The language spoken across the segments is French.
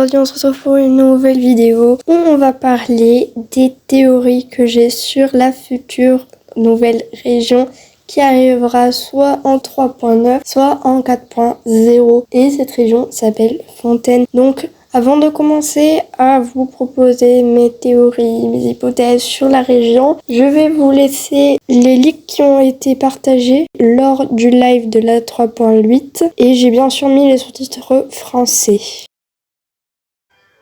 aujourd'hui on se retrouve pour une nouvelle vidéo où on va parler des théories que j'ai sur la future nouvelle région qui arrivera soit en 3.9 soit en 4.0 et cette région s'appelle Fontaine. Donc avant de commencer à vous proposer mes théories, mes hypothèses sur la région, je vais vous laisser les leaks qui ont été partagés lors du live de la 3.8 et j'ai bien sûr mis les sous-titres français.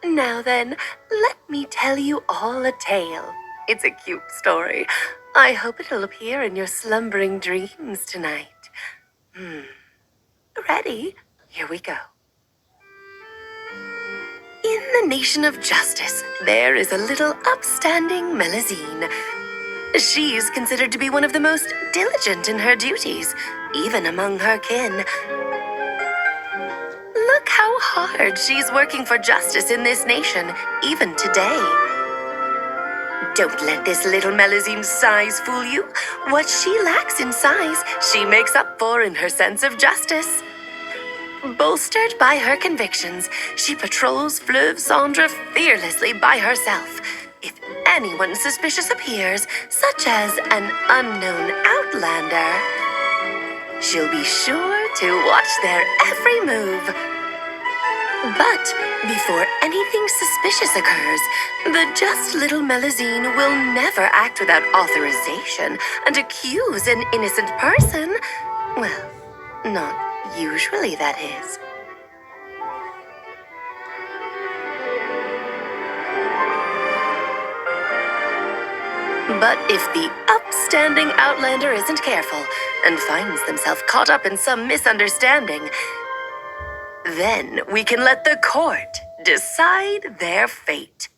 Now then, let me tell you all a tale. It's a cute story. I hope it'll appear in your slumbering dreams tonight. Ready? Here we go. In the nation of justice, there is a little upstanding Melusine. She is considered to be one of the most diligent in her duties, even among her kin. Look how hard she's working for justice in this nation, even today. Don't let this little Melusine's size fool you. What she lacks in size, she makes up for in her sense of justice. Bolstered by her convictions, she patrols Fleuve Cendre fearlessly by herself. If anyone suspicious appears, such as an unknown outlander, she'll be sure to watch their every move. But before anything suspicious occurs, the just little Melusine will never act without authorization and accuse an innocent person. Well, not usually, that is. But if the upstanding outlander isn't careful and finds themselves caught up in some misunderstanding, then we can let the court decide their fate.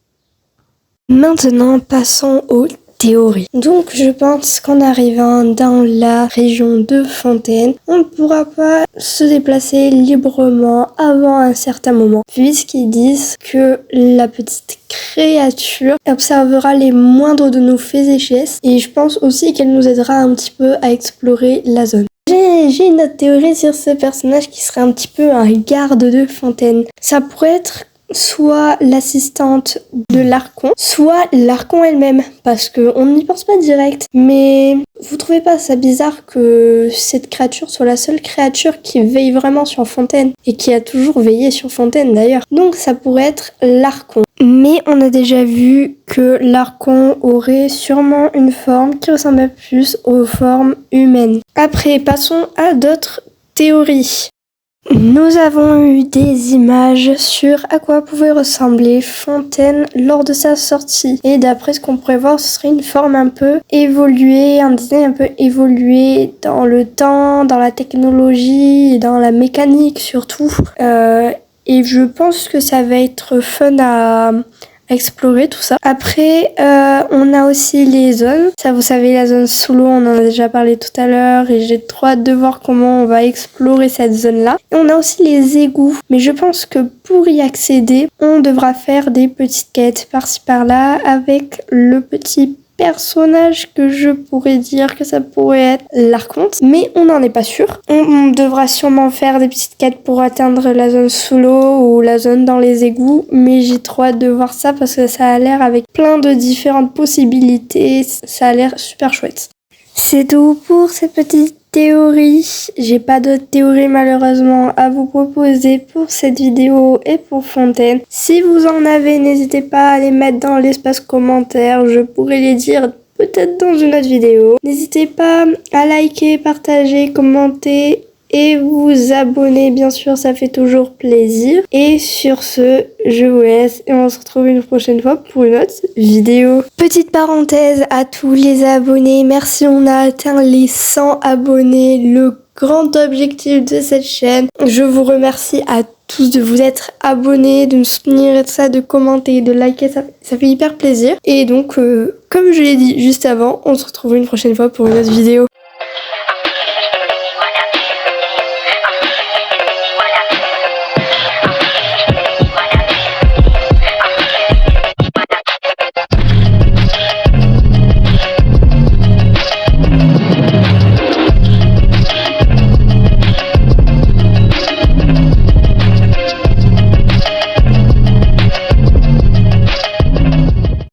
Maintenant, passons aux théories. Donc, je pense qu'en arrivant dans la région de Fontaine, on ne pourra pas se déplacer librement avant un certain moment, puisqu'ils disent que la petite créature observera les moindres de nos faits et gestes, et je pense aussi qu'elle nous aidera un petit peu à explorer la zone. J'ai une autre théorie sur ce personnage qui serait un petit peu un garde de Fontaine. Ça pourrait être soit l'assistante de l'Archon, soit l'Archon elle-même, parce qu'on n'y pense pas direct. Mais vous trouvez pas ça bizarre que cette créature soit la seule créature qui veille vraiment sur Fontaine, et qui a toujours veillé sur Fontaine d'ailleurs. Donc ça pourrait être l'Archon. Mais on a déjà vu que l'Archon aurait sûrement une forme qui ressemble plus aux formes humaines. Après, passons à d'autres théories. Nous avons eu des images sur à quoi pouvait ressembler Fontaine lors de sa sortie. Et d'après ce qu'on pourrait voir, ce serait une forme un peu évoluée, un design un peu évolué dans le temps, dans la technologie, dans la mécanique surtout. Et je pense que ça va être fun à explorer tout ça. Après, on a aussi les zones. Ça, vous savez, la zone sous l'eau, on en a déjà parlé tout à l'heure et j'ai trop hâte de voir comment on va explorer cette zone-là. Et on a aussi les égouts. Mais je pense que pour y accéder, on devra faire des petites quêtes par-ci par-là avec le petit personnage que je pourrais dire que ça pourrait être l'Archonte, mais on n'en est pas sûr. On devra sûrement faire des petites quêtes pour atteindre la zone sous l'eau ou la zone dans les égouts, mais j'ai trop hâte de voir ça parce que ça a l'air avec plein de différentes possibilités, ça a l'air super chouette. C'est tout pour cette petite théorie. J'ai pas d'autres théories malheureusement à vous proposer pour cette vidéo et pour Fontaine. Si vous en avez, n'hésitez pas à les mettre dans l'espace commentaire. Je pourrais les dire peut-être dans une autre vidéo. N'hésitez pas à liker, partager, commenter et vous abonner, bien sûr, ça fait toujours plaisir. Et sur ce, je vous laisse et on se retrouve une prochaine fois pour une autre vidéo. Petite parenthèse à tous les abonnés, merci, on a atteint les 100 abonnés, le grand objectif de cette chaîne. Je vous remercie à tous de vous être abonnés, de me soutenir et tout ça, de commenter, de liker, ça fait hyper plaisir. Et donc, comme je l'ai dit juste avant, on se retrouve une prochaine fois pour une autre vidéo.